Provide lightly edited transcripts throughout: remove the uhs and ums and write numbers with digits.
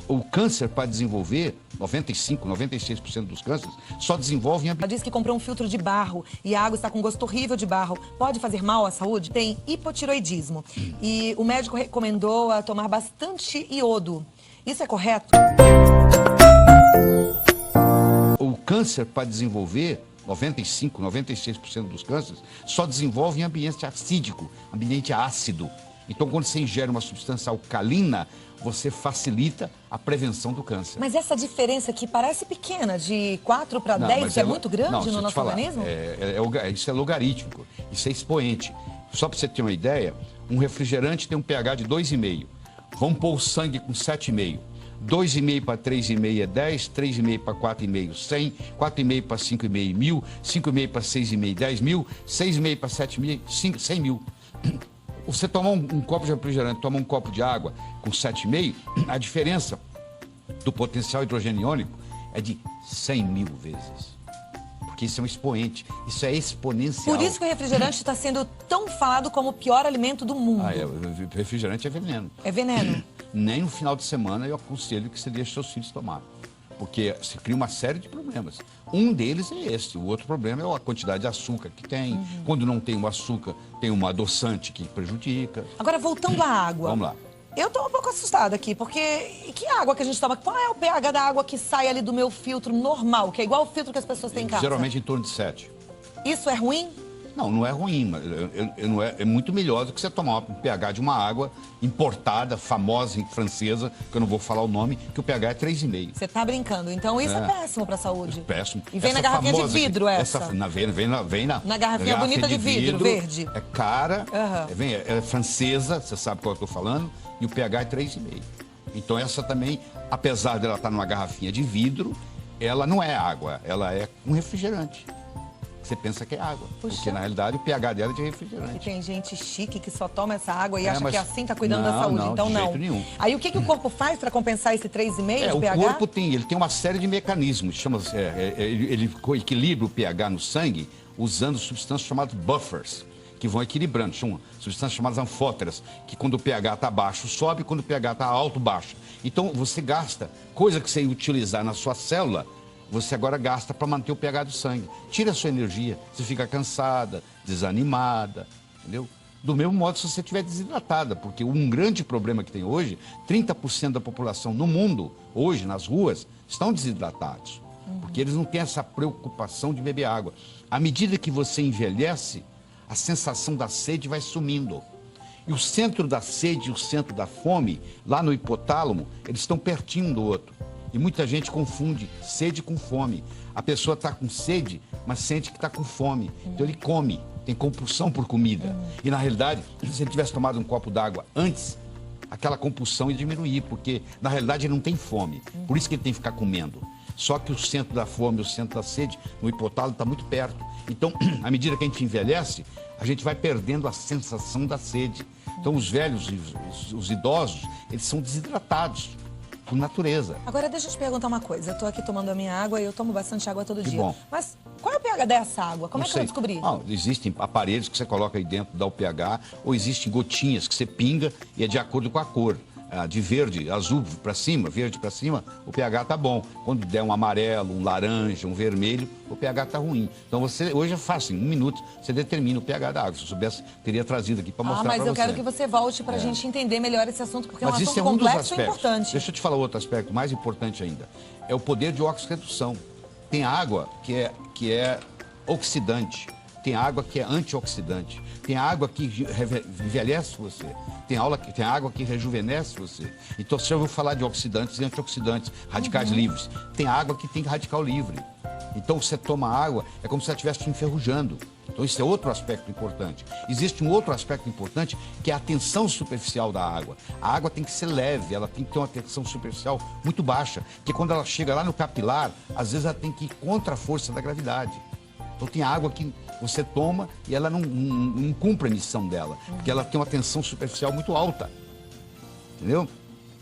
O câncer, para desenvolver, 95, 96% dos cânceres, só desenvolve em Ela disse que comprou um filtro de barro e a água está com gosto horrível de barro. Pode fazer mal à saúde? Tem hipotiroidismo. E o médico recomendou a tomar bastante iodo. Isso é correto? O câncer, para desenvolver, 95, 96% dos cânceres, só desenvolve em ambiente acídico, ambiente ácido. Então, quando você ingere uma substância alcalina, você facilita a prevenção do câncer. Mas essa diferença que parece pequena, de 4 para 10, que é muito grande no nosso organismo? Isso é logarítmico, isso é expoente. Só para você ter uma ideia, um refrigerante tem um pH de 2,5. Vamos pôr o sangue com 7,5. 2,5 para 3,5 é 10, 3,5 para 4,5, 100, 4,5 para 5,5, 1.000, 5,5 para 6,5, 10.000, 6,5 para 7.000, 100 mil. Você tomar um copo de refrigerante, tomar um copo de água com 7,5, a diferença do potencial hidrogênio iônico é de 100 mil vezes. Porque isso é um expoente, isso é exponencial. Por isso que o refrigerante está sendo tão falado como o pior alimento do mundo. O refrigerante é veneno. É veneno. Nem no final de semana eu aconselho que você deixe seus filhos tomar. Porque se cria uma série de problemas. Um deles é esse. O outro problema é a quantidade de açúcar que tem. Quando não tem o açúcar, tem um adoçante que prejudica. Agora, voltando à água. Vamos lá. Eu tô um pouco assustada aqui, porque que água que a gente toma? Qual é o pH da água que sai ali do meu filtro normal, que é igual o filtro que as pessoas têm em casa? Geralmente em torno de 7. Isso é ruim? Não, não é ruim, mas é muito melhor do que você tomar um pH de uma água importada, famosa, francesa, que eu não vou falar o nome, que o pH é 3,5. Você tá brincando, então isso é péssimo pra saúde. Péssimo. E vem na garrafinha de vidro essa. Vem na garrafinha bonita de vidro, verde. É cara, é francesa, você sabe qual eu tô falando, e o pH é 3,5. Então essa também, apesar dela estar numa garrafinha de vidro, ela não é água, ela é um refrigerante. Você pensa que é água, porque na realidade o pH dela é de refrigerante. E tem gente chique que só toma essa água e acha que assim tá cuidando da saúde, então não. De jeito nenhum. Aí o que o corpo faz para compensar esse 3,5 de pH? O corpo tem uma série de mecanismos, ele equilibra o pH no sangue usando substâncias chamadas buffers, que vão equilibrando. São substâncias chamadas anfóteras, que quando o pH está baixo sobe, quando o pH está alto baixa. Então você gasta, coisa que você ia utilizar na sua célula, você agora gasta para manter o pH do sangue. Tira a sua energia, você fica cansada, desanimada, entendeu? Do mesmo modo se você estiver desidratada, porque um grande problema que tem hoje, 30% da população no mundo, hoje, nas ruas, estão desidratados. Porque eles não têm essa preocupação de beber água. À medida que você envelhece, a sensação da sede vai sumindo. E o centro da sede e o centro da fome, lá no hipotálamo, eles estão pertinho um do outro. E muita gente confunde sede com fome. A pessoa está com sede, mas sente que está com fome. Então ele come, tem compulsão por comida. E na realidade, se ele tivesse tomado um copo d'água antes, aquela compulsão ia diminuir, porque na realidade ele não tem fome. Por isso que ele tem que ficar comendo. Só que o centro da fome, o centro da sede, no hipotálamo está muito perto. Então, à medida que a gente envelhece, a gente vai perdendo a sensação da sede. Então os velhos, os idosos, eles são desidratados. Por natureza. Agora, deixa eu te perguntar uma coisa. Eu tô aqui tomando a minha água e eu tomo bastante água todo dia. Bom. Mas qual é o pH dessa água? Como é que eu vou descobrir? Existem aparelhos que você coloca aí dentro, dá o pH, ou existem gotinhas que você pinga e é de acordo com a cor. De verde, azul para cima, verde para cima, o pH tá bom. Quando der um amarelo, um laranja, um vermelho, o pH tá ruim. Então hoje é fácil, em 1 minuto, você determina o pH da água. Se eu soubesse, teria trazido aqui para mostrar para você. Mas eu quero que você volte para a gente entender melhor esse assunto, porque é um assunto um complexo e importante. Deixa eu te falar outro aspecto, mais importante ainda. É o poder de oxirredução. Tem água que é oxidante. Tem água que é antioxidante. Tem água que envelhece você. Tem água que rejuvenesce você. Então você já ouviu falar de oxidantes e antioxidantes, radicais livres. Tem água que tem radical livre. Então você toma água, é como se ela estivesse te enferrujando. Então isso é outro aspecto importante. Existe um outro aspecto importante que é a tensão superficial da água. A água tem que ser leve, ela tem que ter uma tensão superficial muito baixa. Porque quando ela chega lá no capilar, às vezes ela tem que ir contra a força da gravidade. Então tem água que você toma e ela não cumpre a missão dela, porque ela tem uma tensão superficial muito alta, entendeu?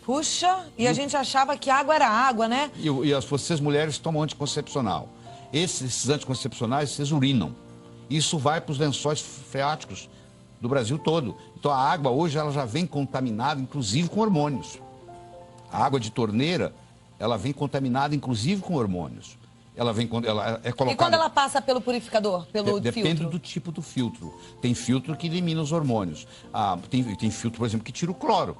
Puxa, e a gente achava que água era água, né? E vocês mulheres tomam anticoncepcional. Esses anticoncepcionais, vocês urinam. Isso vai para os lençóis freáticos do Brasil todo. Então a água hoje ela já vem contaminada, inclusive com hormônios. A água de torneira, ela vem contaminada, inclusive com hormônios. Ela é colocada... E quando ela passa pelo purificador, pelo filtro? Depende do tipo do filtro. Tem filtro que elimina os hormônios. Tem filtro, por exemplo, que tira o cloro.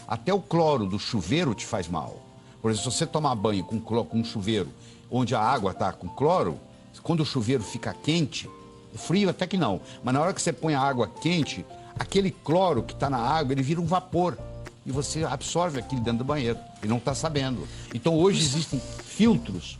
Até o cloro do chuveiro te faz mal. Por exemplo, se você tomar banho com um chuveiro onde a água está com cloro, quando o chuveiro fica quente, frio até que não, mas na hora que você põe a água quente, aquele cloro que está na água, ele vira um vapor. E você absorve aquilo dentro do banheiro e não está sabendo. Então hoje existem filtros,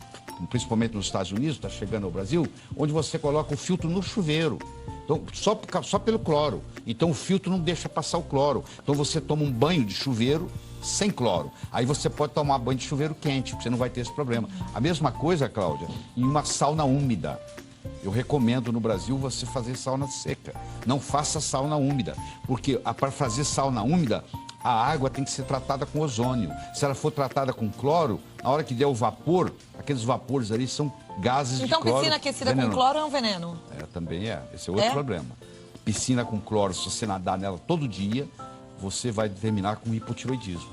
principalmente nos Estados Unidos, está chegando ao Brasil, onde você coloca o filtro no chuveiro. Então, só pelo cloro. Então o filtro não deixa passar o cloro. Então você toma um banho de chuveiro sem cloro. Aí você pode tomar banho de chuveiro quente, você não vai ter esse problema. A mesma coisa, Cláudia, em uma sauna úmida. Eu recomendo no Brasil você fazer sauna seca. Não faça sauna úmida, porque para fazer sauna úmida, a água tem que ser tratada com ozônio. Se ela for tratada com cloro, na hora que der o vapor, aqueles vapores ali são gases de cloro. Então piscina aquecida com cloro é um veneno? Também é. Esse é outro problema. Piscina com cloro, se você nadar nela todo dia, você vai terminar com hipotiroidismo.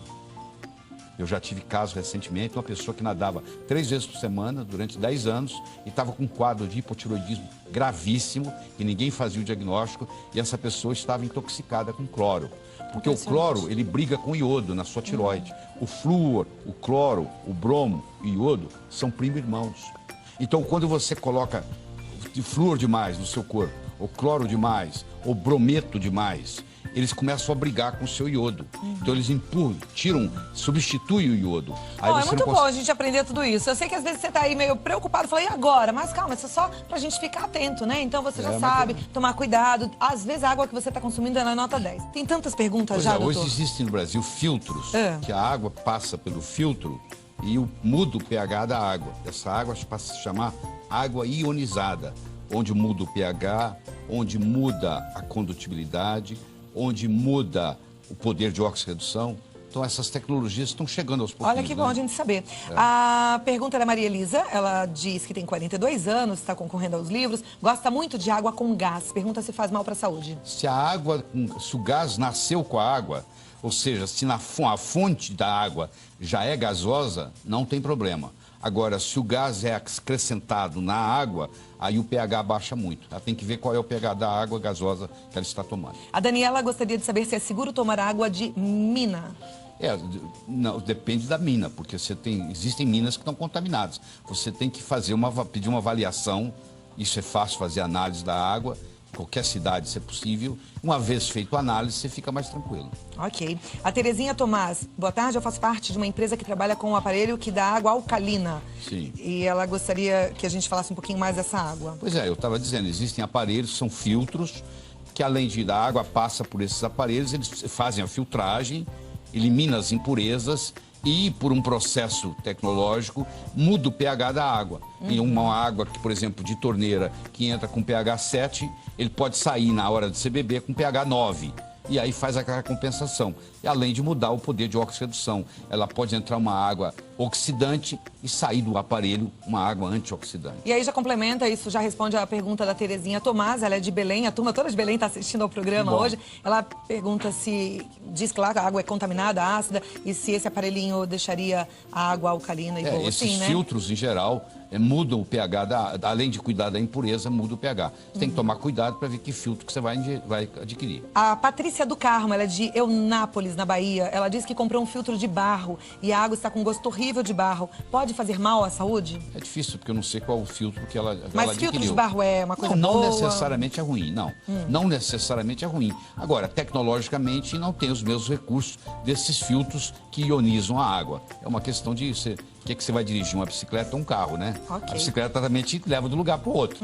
Eu já tive caso recentemente, uma pessoa que nadava 3 vezes por semana durante 10 anos e estava com um quadro de hipotiroidismo gravíssimo, que ninguém fazia o diagnóstico, e essa pessoa estava intoxicada com cloro. Porque o cloro, ele briga com o iodo na sua tireoide. O flúor, o cloro, o bromo e o iodo são primo-irmãos. Então, quando você coloca flúor demais no seu corpo, ou cloro demais, ou brometo demais, eles começam a brigar com o seu iodo. Então eles empurram, tiram, substituem o iodo. Aí É muito bom a gente aprender tudo isso. Eu sei que às vezes você tá aí meio preocupado, falei, e agora? Mas calma, isso é só pra gente ficar atento, né? Então você já sabe, tomar cuidado. Às vezes a água que você tá consumindo é na nota 10. Tem tantas perguntas já, doutor. Hoje existem no Brasil filtros, que a água passa pelo filtro e muda o pH da água. Essa água passa a se chamar água ionizada, onde muda o pH, onde muda a condutibilidade, onde muda o poder de oxirredução. Então, essas tecnologias estão chegando aos pouquinhos. Olha que bom a gente saber. A pergunta é da Maria Elisa. Ela diz que tem 42 anos, está concorrendo aos livros, gosta muito de água com gás. Pergunta se faz mal para a saúde. Se o gás nasceu com a água, ou seja, se a fonte da água já é gasosa, não tem problema. Agora, se o gás é acrescentado na água, aí o pH baixa muito. Ela tem que ver qual é o pH da água gasosa que ela está tomando. A Daniela gostaria de saber se é seguro tomar água de mina. Não, depende da mina, porque existem minas que estão contaminadas. Você tem que pedir uma avaliação, isso é fácil fazer análise da água, em qualquer cidade, se é possível. Uma vez feito a análise, você fica mais tranquilo. Ok. A Terezinha Tomás, boa tarde, eu faço parte de uma empresa que trabalha com um aparelho que dá água alcalina. Sim. E ela gostaria que a gente falasse um pouquinho mais dessa água. Pois é, eu estava dizendo, existem aparelhos, são filtros, que além de da água passa por esses aparelhos, eles fazem a filtragem, eliminam as impurezas e, por um processo tecnológico, muda o pH da água. Em uma água, que, por exemplo, de torneira, que entra com pH 7, ele pode sair na hora de você beber com pH 9. E aí faz aquela compensação. E além de mudar o poder de oxirredução, ela pode entrar uma água oxidante e sair do aparelho uma água antioxidante. E aí já complementa, isso já responde a pergunta da Terezinha Tomás, ela é de Belém, a turma toda de Belém está assistindo ao programa hoje. Ela pergunta diz que lá a água é contaminada, ácida, e se esse aparelhinho deixaria a água alcalina e boa, esses né? filtros, em geral, mudam o pH, além de cuidar da impureza, muda o pH. Você tem que tomar cuidado para ver que filtro que você vai adquirir. A Patrícia do Carmo, ela é de Eunápolis, na Bahia. Ela diz que comprou um filtro de barro e a água está com gosto horrível de barro. Pode fazer mal à saúde? É difícil, porque eu não sei qual o filtro que ela adquiriu. Mas filtro de barro é uma coisa boa? Não necessariamente é ruim, não. Não necessariamente é ruim. Agora, tecnologicamente, não tem os mesmos recursos desses filtros que ionizam a água. É uma questão de... O que você vai dirigir? Uma bicicleta ou um carro, né? Okay. A bicicleta também te leva de um lugar para o outro.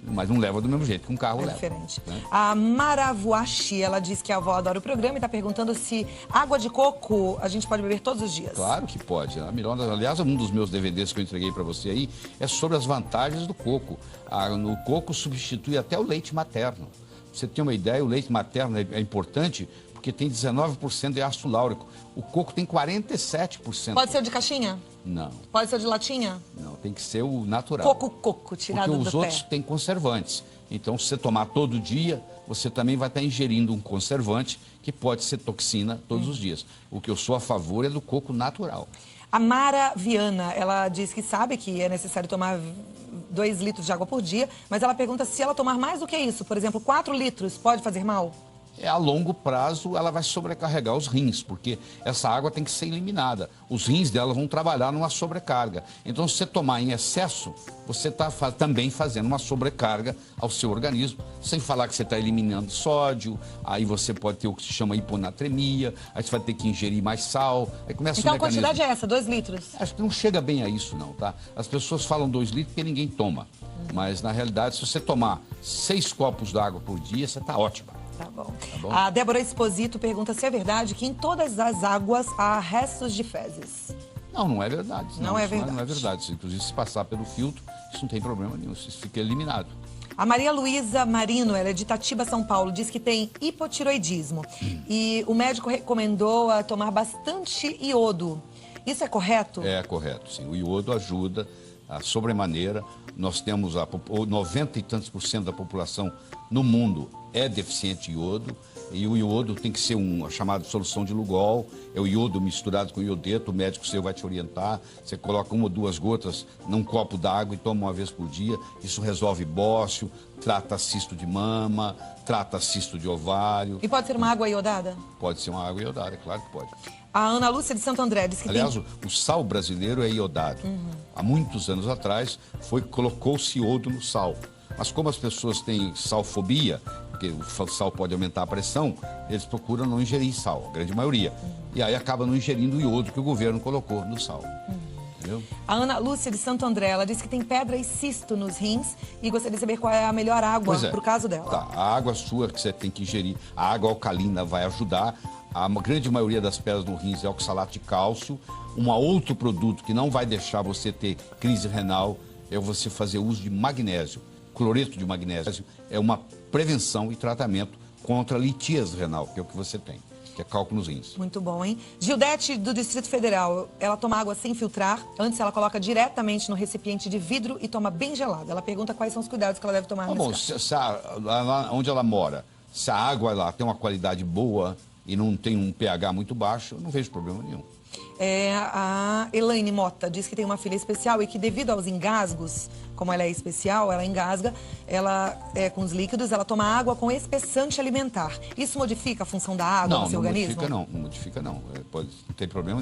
Mas não leva do mesmo jeito que um carro leva. Diferente. Né? A Maravuashi, ela diz que a avó adora o programa e está perguntando se água de coco a gente pode beber todos os dias. Claro que pode. Aliás, um dos meus DVDs que eu entreguei para você aí é sobre as vantagens do coco. O coco substitui até o leite materno. Pra você ter uma ideia, o leite materno é importante porque tem 19% de ácido láurico. O coco tem 47%. Pode ser o de caixinha? Não. Pode ser o de latinha? Não. tem que ser o natural. Coco, tirado do pé. Porque os outros têm conservantes. Então, se você tomar todo dia, você também vai estar ingerindo um conservante que pode ser toxina todos os dias. O que eu sou a favor é do coco natural. A Mara Viana, ela diz que sabe que é necessário tomar 2 litros de água por dia, mas ela pergunta se ela tomar mais do que isso, por exemplo, 4 litros, pode fazer mal? A longo prazo ela vai sobrecarregar os rins, porque essa água tem que ser eliminada. Os rins dela vão trabalhar numa sobrecarga. Então, se você tomar em excesso, você está também fazendo uma sobrecarga ao seu organismo, sem falar que você está eliminando sódio, aí você pode ter o que se chama hiponatremia, aí você vai ter que ingerir mais sal, aí começa então o mecanismo. A quantidade é essa, 2 litros? Acho que não chega bem a isso não, tá? As pessoas falam 2 litros porque ninguém toma, mas na realidade, se você tomar 6 copos d'água por dia, você está ótima. Tá bom. Tá bom. A Débora Exposito pergunta se é verdade que em todas as águas há restos de fezes. Não é verdade. Não é verdade. Não é verdade. Inclusive, se passar pelo filtro, isso não tem problema nenhum, isso fica eliminado. A Maria Luísa Marino, ela é de Itatiba, São Paulo, diz que tem hipotiroidismo. E o médico recomendou a tomar bastante iodo. Isso é correto? É correto, sim. O iodo ajuda a sobremaneira. Nós temos 90 e tantos % da população no mundo é deficiente de iodo. E o iodo tem que ser uma chamada solução de Lugol. É o iodo misturado com iodeto. O médico seu vai te orientar. Você coloca 1 ou 2 gotas num copo d'água e toma uma vez por dia. Isso resolve bócio, trata cisto de mama, trata cisto de ovário. E pode ser uma água iodada? Pode ser uma água iodada, claro que pode. A Ana Lúcia de Santo André diz que aliás, o sal brasileiro é iodado. Há muitos anos atrás, colocou-se iodo no sal. Mas como as pessoas têm salfobia, porque o sal pode aumentar a pressão, eles procuram não ingerir sal, a grande maioria. E aí acaba não ingerindo o iodo que o governo colocou no sal. Entendeu? A Ana Lúcia de Santo André, ela disse que tem pedra e cisto nos rins e gostaria de saber qual é a melhor água para o caso dela. Tá, a água sua que você tem que ingerir, a água alcalina vai ajudar. A grande maioria das pedras no rins é oxalato de cálcio. Um outro produto que não vai deixar você ter crise renal é você fazer uso de magnésio. Cloreto de magnésio é uma prevenção e tratamento contra a litíase renal, que é o que você tem, que é cálculo nos rins. Muito bom, hein? Gildete, do Distrito Federal, ela toma água sem filtrar. Antes ela coloca diretamente no recipiente de vidro e toma bem gelada. Ela pergunta quais são os cuidados que ela deve tomar nesse caso. Lá onde ela mora, se a água lá tem uma qualidade boa e não tem um pH muito baixo, eu não vejo problema nenhum. A Elaine Mota diz que tem uma filha especial e que devido aos engasgos, como ela é especial, ela engasga, ela com os líquidos, ela toma água com espessante alimentar. Isso modifica a função da água no seu organismo? Não modifica não. Não tem problema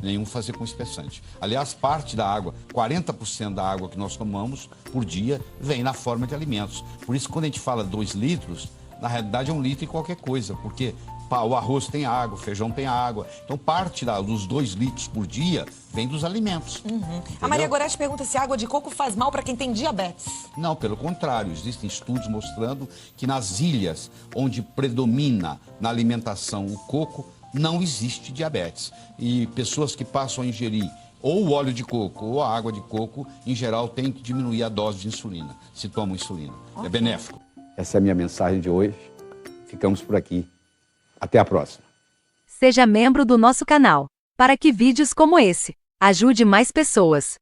nenhum fazer com espessante. Aliás, parte da água, 40% da água que nós tomamos por dia vem na forma de alimentos. Por isso, quando a gente fala 2 litros, na realidade é 1 litro em qualquer coisa, porque o arroz tem água, o feijão tem água. Então, parte dos 2 litros por dia vem dos alimentos. A Maria Gorete pergunta se a água de coco faz mal para quem tem diabetes. Não, pelo contrário. Existem estudos mostrando que nas ilhas onde predomina na alimentação o coco, não existe diabetes. E pessoas que passam a ingerir ou o óleo de coco ou a água de coco, em geral, tem que diminuir a dose de insulina, se tomam insulina. É benéfico. Essa é a minha mensagem de hoje. Ficamos por aqui. Até a próxima. Seja membro do nosso canal, para que vídeos como esse ajude mais pessoas.